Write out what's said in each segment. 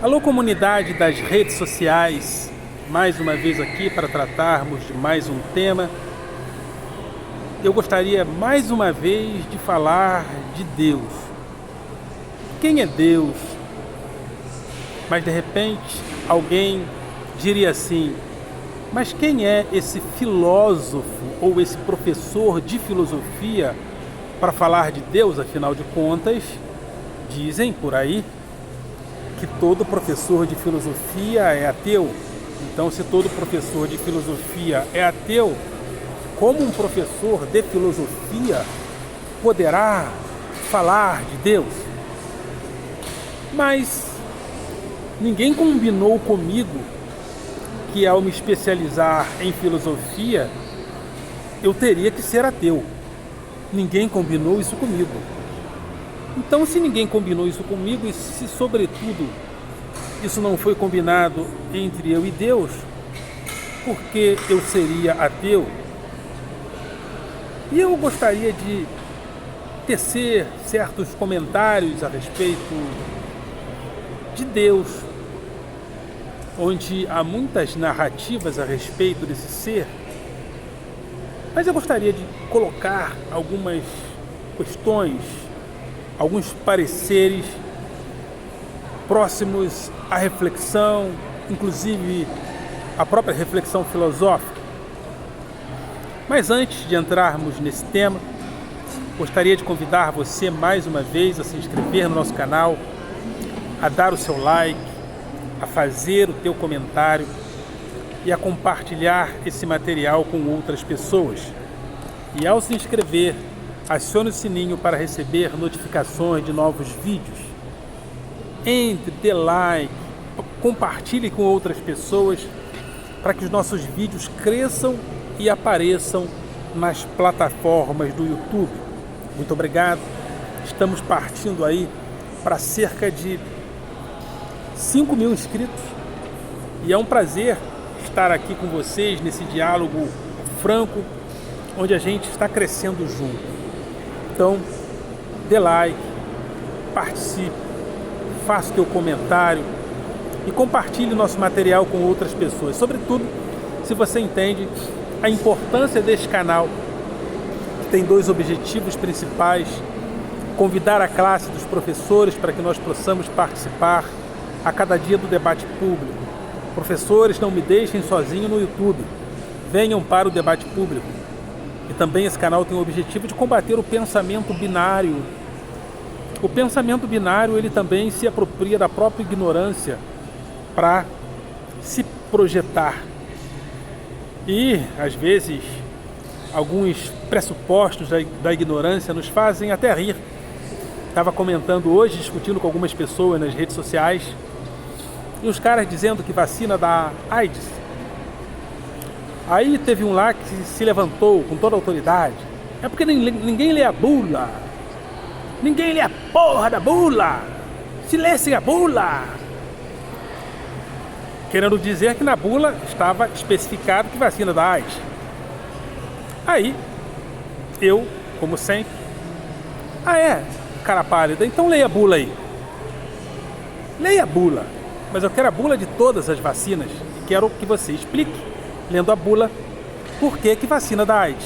Alô, comunidade das redes sociais, mais uma vez aqui para tratarmos de mais um tema. Eu gostaria mais uma vez de falar de Deus. Quem é Deus? Mas de repente alguém diria assim: mas quem é esse filósofo ou esse professor de filosofia para falar de Deus? Afinal de contas, dizem por aí que todo professor de filosofia é ateu. Então, se todo professor de filosofia é ateu, como um professor de filosofia poderá falar de Deus? Mas ninguém combinou comigo que, ao me especializar em filosofia, eu teria que ser ateu. Ninguém combinou isso comigo. Então, se ninguém combinou isso comigo, e se, sobretudo, isso não foi combinado entre eu e Deus, por que eu seria ateu? E eu gostaria de tecer certos comentários a respeito de Deus, onde há muitas narrativas a respeito desse ser, mas eu gostaria de colocar algumas questões, alguns pareceres próximos à reflexão, inclusive à própria reflexão filosófica. Mas antes de entrarmos nesse tema, gostaria de convidar você mais uma vez a se inscrever no nosso canal, a dar o seu like, a fazer o teu comentário e a compartilhar esse material com outras pessoas. E ao se inscrever, acione o sininho para receber notificações de novos vídeos. Entre, dê like, compartilhe com outras pessoas para que os nossos vídeos cresçam e apareçam nas plataformas do YouTube. Muito obrigado. Estamos partindo aí para cerca de 5.000 inscritos e é um prazer estar aqui com vocês nesse diálogo franco, onde a gente está crescendo junto. Então, dê like, participe, faça o teu comentário e compartilhe nosso material com outras pessoas. Sobretudo, se você entende a importância deste canal, que tem dois objetivos principais: convidar a classe dos professores para que nós possamos participar a cada dia do debate público. Professores, não me deixem sozinho no YouTube. Venham para o debate público. E também esse canal tem o objetivo de combater o pensamento binário. O pensamento binário, ele também se apropria da própria ignorância para se projetar. E, às vezes, alguns pressupostos da ignorância nos fazem até rir. Estava comentando hoje, discutindo com algumas pessoas nas redes sociais, e os caras dizendo que vacina da AIDS. Aí teve um lá que se levantou com toda a autoridade: é porque ninguém lê a bula. Ninguém lê a porra da bula. Se lessem a bula. Querendo dizer que na bula estava especificado que vacina da AIDS. Aí, eu, como sempre: cara pálida, então leia a bula aí. Leia a bula. Mas eu quero a bula de todas as vacinas. E quero que você explique, lendo a bula, por que vacina da AIDS.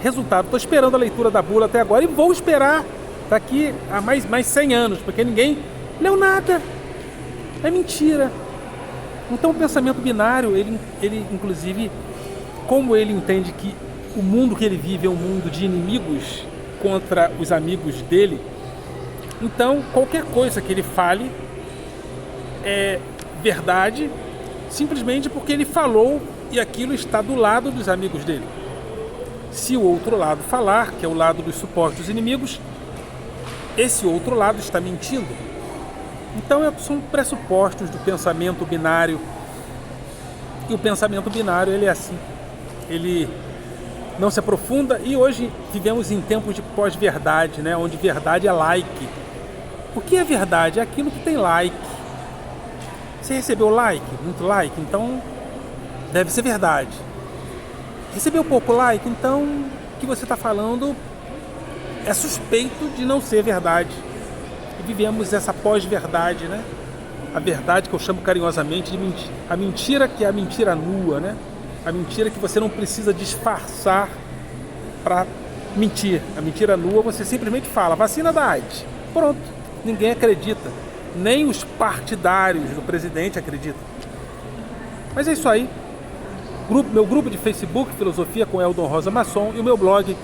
Resultado, estou esperando a leitura da bula até agora e vou esperar daqui a mais 100 anos, porque ninguém leu nada. É mentira. Então o pensamento binário, ele inclusive, como ele entende que o mundo que ele vive é um mundo de inimigos contra os amigos dele, então qualquer coisa que ele fale é verdade, simplesmente porque ele falou e aquilo está do lado dos amigos dele. Se o outro lado falar, que é o lado dos supostos inimigos, esse outro lado está mentindo. Então são pressupostos do pensamento binário. E o pensamento binário, ele é assim. Ele não se aprofunda, e hoje vivemos em tempos de pós-verdade, né? Onde verdade é like. O que é verdade? É aquilo que tem like. Você recebeu like, muito like, então deve ser verdade. Recebeu pouco like, então o que você está falando é suspeito de não ser verdade. E vivemos essa pós-verdade, né? a verdade que eu chamo carinhosamente de mentira. A mentira que é a mentira nua, né? A mentira que você não precisa disfarçar para mentir. A mentira nua você simplesmente fala, vacina da AIDS. Pronto, ninguém acredita. Nem os partidários do presidente acreditam. Mas é isso aí. Meu grupo de Facebook, Filosofia com Eldon Rosa Masson, e o meu blog,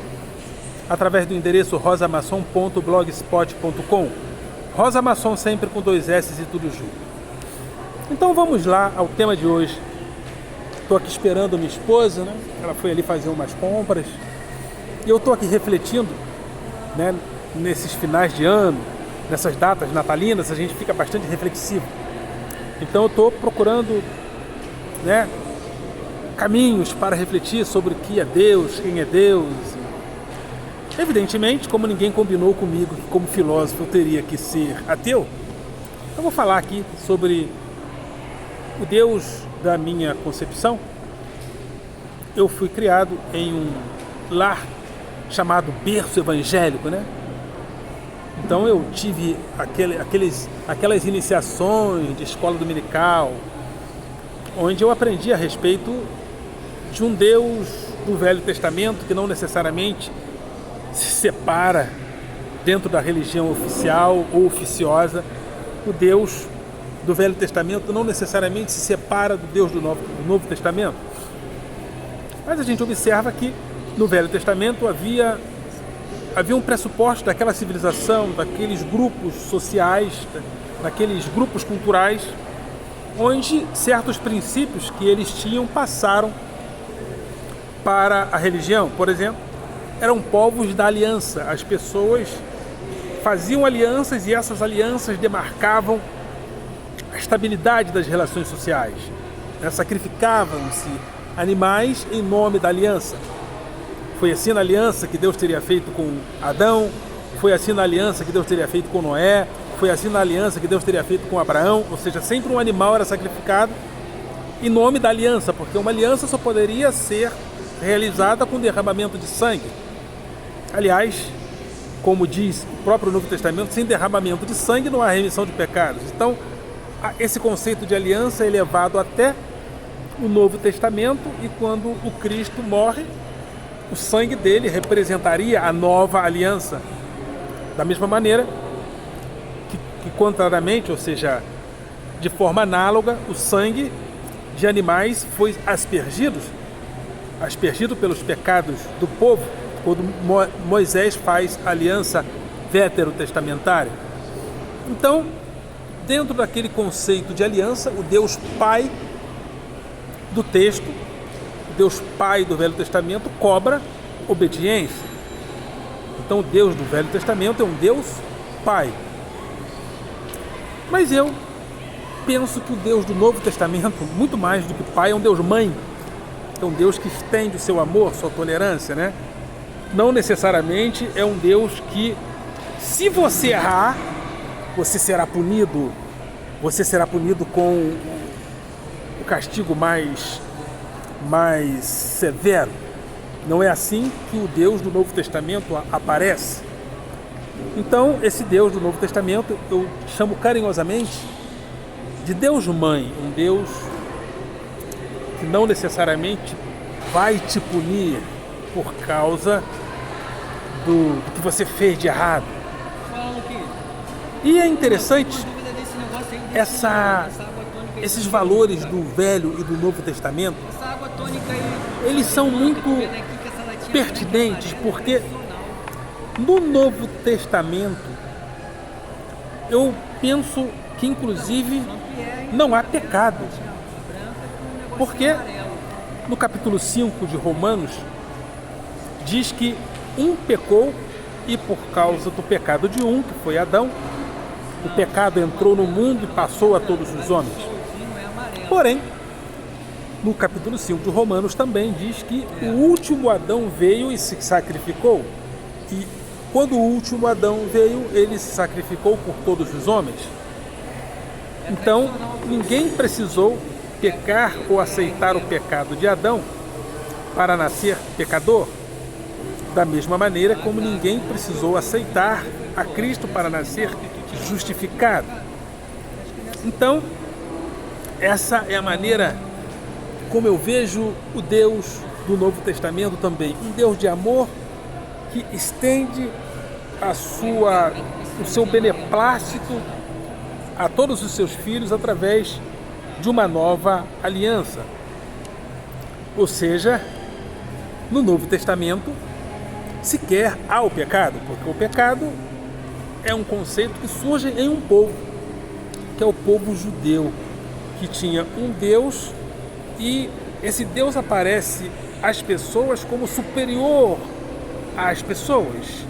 através do endereço rosamasson.blogspot.com. Rosa Masson sempre com 2 S e tudo junto. Então vamos lá ao tema de hoje. Estou aqui esperando minha esposa, né? Ela foi ali fazer umas compras. E eu estou aqui refletindo, né? Nesses finais de ano, nessas datas natalinas, a gente fica bastante reflexivo. Então eu estou procurando, né, caminhos para refletir sobre o que é Deus, quem é Deus. Evidentemente, como ninguém combinou comigo que como filósofo eu teria que ser ateu, eu vou falar aqui sobre o Deus da minha concepção. Eu fui criado em um lar chamado berço evangélico, né? Então eu tive aquelas iniciações de escola dominical, onde eu aprendi a respeito de um Deus do Velho Testamento que não necessariamente se separa dentro da religião oficial ou oficiosa. O Deus do Velho Testamento não necessariamente se separa do Deus do Novo Testamento. Mas a gente observa que no Velho Testamento havia um pressuposto daquela civilização, daqueles grupos sociais, daqueles grupos culturais, onde certos princípios que eles tinham passaram para a religião. Por exemplo, eram povos da aliança. As pessoas faziam alianças e essas alianças demarcavam a estabilidade das relações sociais. Sacrificavam-se animais em nome da aliança. Foi assim na aliança que Deus teria feito com Adão, foi assim na aliança que Deus teria feito com Noé, foi assim na aliança que Deus teria feito com Abraão. Ou seja, sempre um animal era sacrificado em nome da aliança, porque uma aliança só poderia ser realizada com derramamento de sangue. Aliás, como diz o próprio Novo Testamento, sem derramamento de sangue não há remissão de pecados. Então, esse conceito de aliança é levado até o Novo Testamento, e quando o Cristo morre, o sangue dele representaria a nova aliança. Da mesma maneira que contrariamente, ou seja, de forma análoga, o sangue de animais foi aspergido pelos pecados do povo, quando Moisés faz a aliança veterotestamentária. Então, dentro daquele conceito de aliança, o Deus Pai do texto, o Deus Pai do Velho Testamento, cobra obediência. Então, o Deus do Velho Testamento é um Deus Pai. Mas eu penso que o Deus do Novo Testamento, muito mais do que Pai, é um Deus Mãe. É um Deus que estende o seu amor, sua tolerância, né? Não necessariamente é um Deus que, se você errar, você será punido com o castigo mais severo. Não é assim que o Deus do Novo Testamento aparece. Então, esse Deus do Novo Testamento eu chamo carinhosamente de Deus Mãe, um Deus que não necessariamente vai te punir por causa do que você fez de errado. E é interessante esses valores do Velho e do Novo Testamento, eles são muito pertinentes, porque no Novo Testamento eu penso que inclusive não há pecado, porque no capítulo 5 de Romanos diz que um pecou, e por causa do pecado de um, que foi Adão, o pecado entrou no mundo e passou a todos os homens. Porém, no capítulo 5 de Romanos também diz que o último Adão veio e se sacrificou. E quando o último Adão veio, ele se sacrificou por todos os homens. Então, ninguém precisou pecar ou aceitar o pecado de Adão para nascer pecador, da mesma maneira como ninguém precisou aceitar a Cristo para nascer justificado. Então, essa é a maneira como eu vejo o Deus do Novo Testamento também. Um Deus de amor que estende o seu beneplácito a todos os seus filhos através de uma nova aliança. Ou seja, no Novo Testamento sequer há o pecado, porque o pecado é um conceito que surge em um povo, que é o povo judeu, que tinha um Deus e esse Deus aparece às pessoas como superior às pessoas,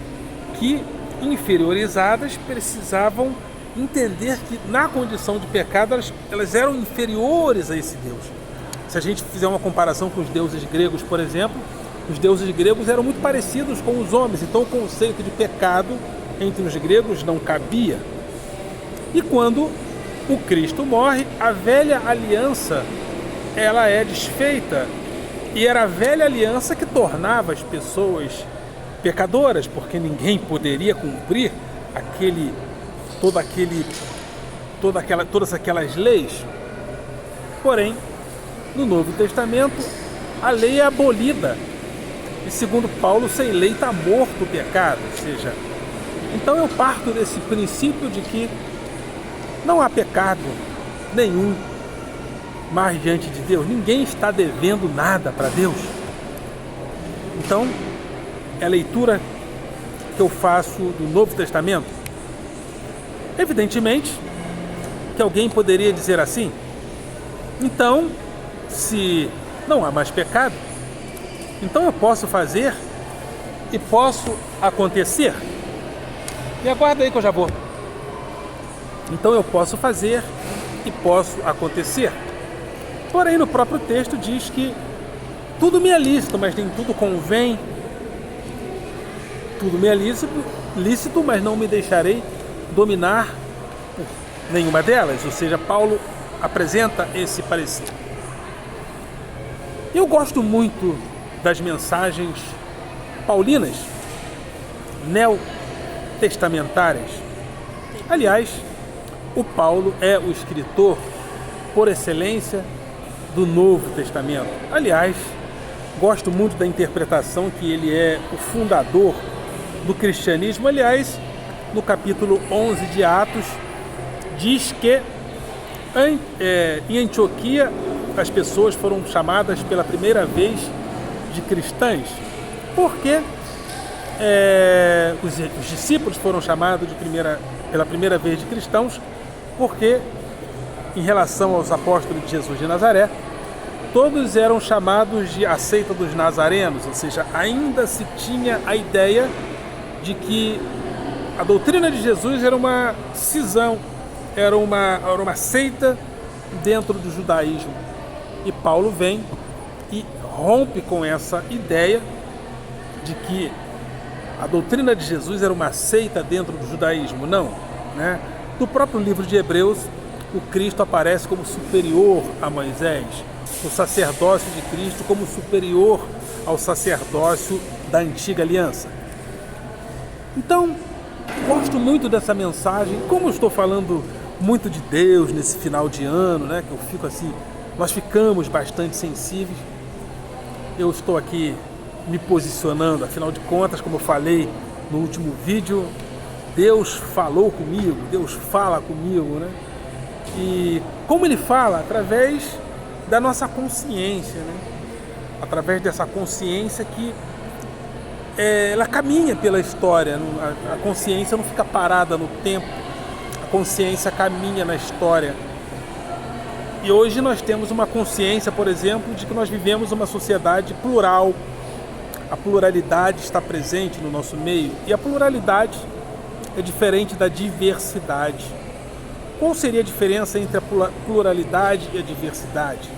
que inferiorizadas precisavam entender que na condição de pecado elas eram inferiores a esse Deus. Se a gente fizer uma comparação com os deuses gregos, por exemplo, os deuses gregos eram muito parecidos com os homens, então o conceito de pecado entre os gregos não cabia. E quando o Cristo morre, a velha aliança ela é desfeita, e era a velha aliança que tornava as pessoas pecadoras, porque ninguém poderia cumprir todas aquelas leis. Porém, no Novo Testamento, a lei é abolida. E segundo Paulo, sem lei está morto o pecado. Ou seja, então eu parto desse princípio de que não há pecado nenhum mais diante de Deus. Ninguém está devendo nada para Deus. Então, é a leitura que eu faço do Novo Testamento. Evidentemente que alguém poderia dizer assim: então, se não há mais pecado, então eu posso fazer e posso acontecer. Me aguarda aí que eu já vou. Então eu posso fazer e posso acontecer. Porém, no próprio texto diz que tudo me é lícito, mas nem tudo convém. Tudo me é lícito, mas não me deixarei dominar por nenhuma delas. Ou seja, Paulo apresenta esse parecer. Eu gosto muito das mensagens paulinas, neotestamentárias. Aliás, o Paulo é o escritor por excelência do Novo Testamento. Aliás, gosto muito da interpretação que ele é o fundador do cristianismo. Aliás, no capítulo 11 de Atos, diz que em Antioquia as pessoas foram chamadas pela primeira vez de cristãs, porque os discípulos foram chamados pela primeira vez de cristãos, porque em relação aos apóstolos de Jesus de Nazaré, todos eram chamados de a seita dos nazarenos, ou seja, ainda se tinha a ideia de que a doutrina de Jesus era uma cisão, era uma seita dentro do judaísmo. E Paulo vem e rompe com essa ideia de que a doutrina de Jesus era uma seita dentro do judaísmo. Não, né? No próprio livro de Hebreus, o Cristo aparece como superior a Moisés, o sacerdócio de Cristo como superior ao sacerdócio da antiga aliança. Então, gosto muito dessa mensagem. Como eu estou falando muito de Deus nesse final de ano, né, que eu fico assim, nós ficamos bastante sensíveis. Eu estou aqui me posicionando, afinal de contas, como eu falei no último vídeo, Deus falou comigo, Deus fala comigo, né? E como Ele fala? Através da nossa consciência, né? Através dessa consciência que ela caminha pela história. A consciência não fica parada no tempo, a consciência caminha na história. E hoje nós temos uma consciência, por exemplo, de que nós vivemos uma sociedade plural. A pluralidade está presente no nosso meio, e a pluralidade é diferente da diversidade. Qual seria a diferença entre a pluralidade e a diversidade?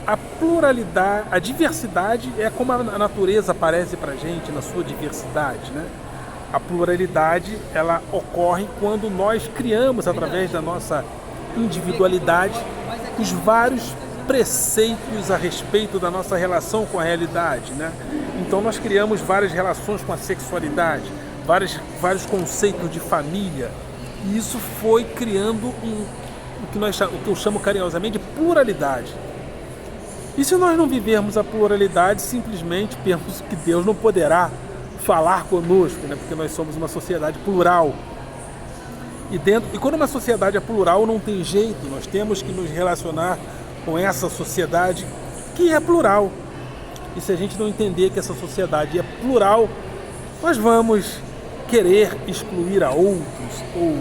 A diversidade é como a natureza aparece para a gente na sua diversidade, né? A pluralidade, ela ocorre quando nós criamos, através da nossa individualidade, os vários preceitos a respeito da nossa relação com a realidade, né? Então nós criamos várias relações com a sexualidade, vários conceitos de família, e isso foi criando o que eu chamo carinhosamente de pluralidade. E se nós não vivermos a pluralidade, simplesmente penso que Deus não poderá falar conosco, né? Porque nós somos uma sociedade plural. E quando uma sociedade é plural, não tem jeito, nós temos que nos relacionar com essa sociedade que é plural. E se a gente não entender que essa sociedade é plural, nós vamos querer excluir a outros ou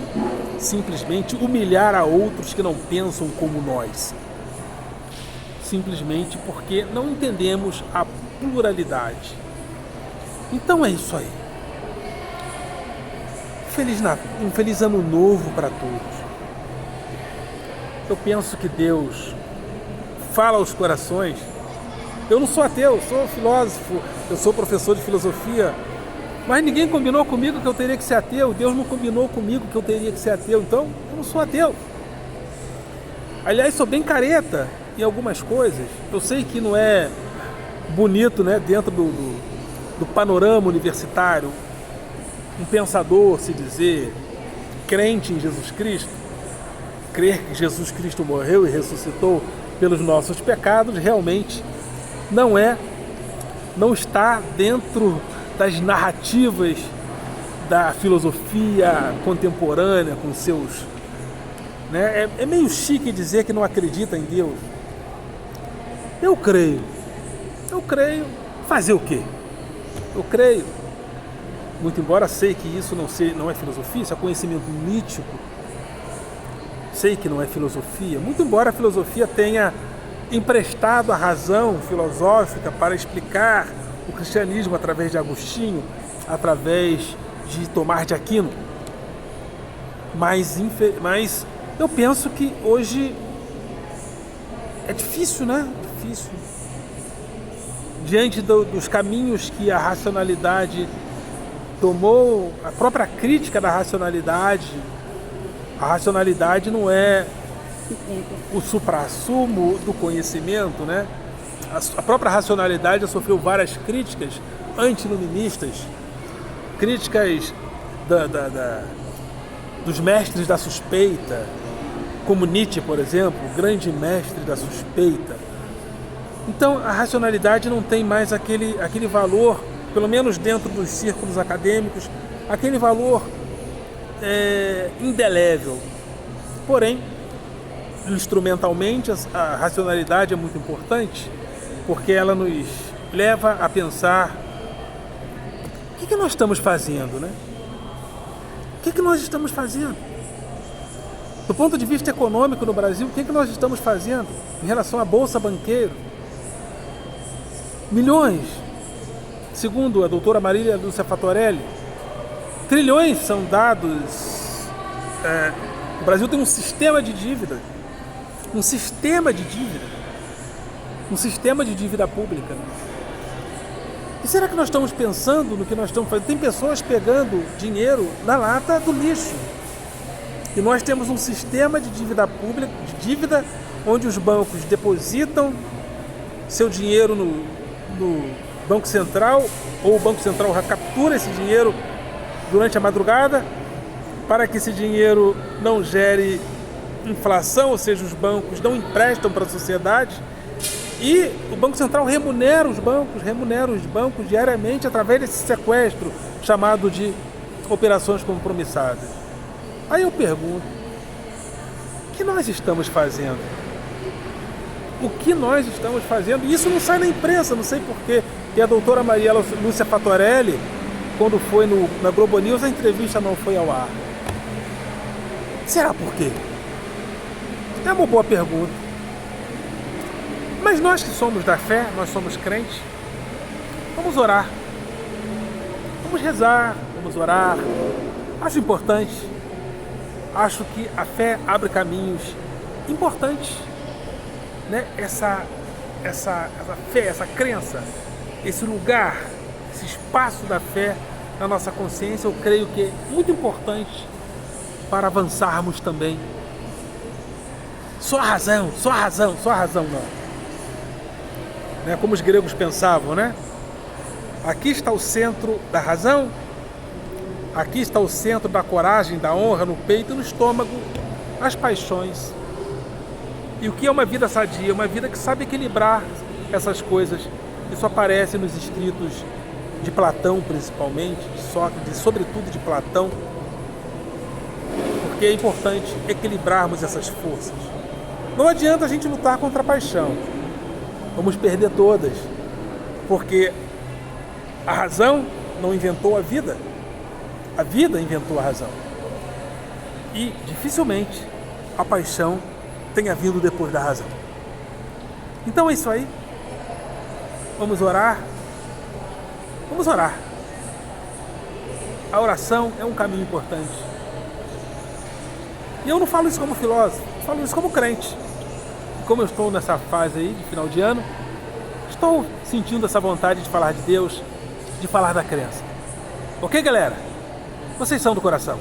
simplesmente humilhar a outros que não pensam como nós. Simplesmente porque não entendemos a pluralidade. Então é isso aí. Um feliz ano novo para todos. Eu penso que Deus fala aos corações. Eu não sou ateu, eu sou filósofo, eu sou professor de filosofia, mas ninguém combinou comigo que eu teria que ser ateu. Deus não combinou comigo que eu teria que ser ateu, então eu não sou ateu. Aliás, sou bem careta em algumas coisas. Eu sei que não é bonito, né, dentro do panorama universitário, um pensador se dizer crente em Jesus Cristo, crer que Jesus Cristo morreu e ressuscitou pelos nossos pecados, realmente não está dentro das narrativas da filosofia contemporânea com seus... Né? É meio chique dizer que não acredita em Deus. Eu creio. Fazer o quê? Eu creio. Muito embora sei que isso não é filosofia, isso é conhecimento mítico. Sei que não é filosofia. Muito embora a filosofia tenha emprestado a razão filosófica para explicar o cristianismo através de Agostinho, através de Tomás de Aquino. Mas eu penso que hoje é difícil, né? Difícil. Diante dos caminhos que a racionalidade tomou, a própria crítica da racionalidade, a racionalidade não é o suprassumo do conhecimento, né? A própria racionalidade já sofreu várias críticas antiluministas, críticas dos mestres da suspeita, como Nietzsche, por exemplo, o grande mestre da suspeita. Então a racionalidade não tem mais aquele valor, pelo menos dentro dos círculos acadêmicos, aquele valor indelével. Porém, instrumentalmente, a racionalidade é muito importante, porque ela nos leva a pensar o que nós estamos fazendo, né? O que nós estamos fazendo? Do ponto de vista econômico no Brasil, o que nós estamos fazendo em relação à Bolsa Banqueiro? Milhões, segundo a doutora Marília Lúcia Fatorelli, trilhões são dados. O Brasil tem um sistema de dívida pública. E será que nós estamos pensando no que nós estamos fazendo? Tem pessoas pegando dinheiro na lata do lixo. E nós temos um sistema de dívida pública, de dívida, onde os bancos depositam seu dinheiro no Banco Central, ou o Banco Central recaptura esse dinheiro durante a madrugada, para que esse dinheiro não gere inflação, ou seja, os bancos não emprestam para a sociedade, e o Banco Central remunera os bancos diariamente através desse sequestro chamado de operações compromissadas. Aí eu pergunto, o que nós estamos fazendo? O que nós estamos fazendo? E isso não sai na imprensa, não sei porquê. E a doutora Maria Lúcia Fatorelli, quando foi na Globo News, a entrevista não foi ao ar. Será por quê? É uma boa pergunta. Mas nós que somos da fé, nós somos crentes, vamos orar. Vamos rezar, vamos orar. Acho importante. Acho que a fé abre caminhos importantes, né? Essa fé, essa crença, esse lugar, esse espaço da fé na nossa consciência, eu creio que é muito importante para avançarmos também. Só a razão não. Né? Como os gregos pensavam, né? Aqui está o centro da razão, aqui está o centro da coragem, da honra, no peito e no estômago, as paixões E o que é uma vida sadia? Uma vida que sabe equilibrar essas coisas. Isso aparece nos escritos de Platão, principalmente, de Sócrates, sobretudo de Platão, porque é importante equilibrarmos essas forças. Não adianta a gente lutar contra a paixão. Vamos perder todas, porque a razão não inventou a vida inventou a razão. E dificilmente a paixão tenha vindo depois da razão. Então é isso aí. Vamos orar. Vamos orar. A oração é um caminho importante. E eu não falo isso como filósofo, eu falo isso como crente. E como eu estou nessa fase aí de final de ano, estou sentindo essa vontade de falar de Deus, de falar da crença. Ok, galera? Vocês são do coração.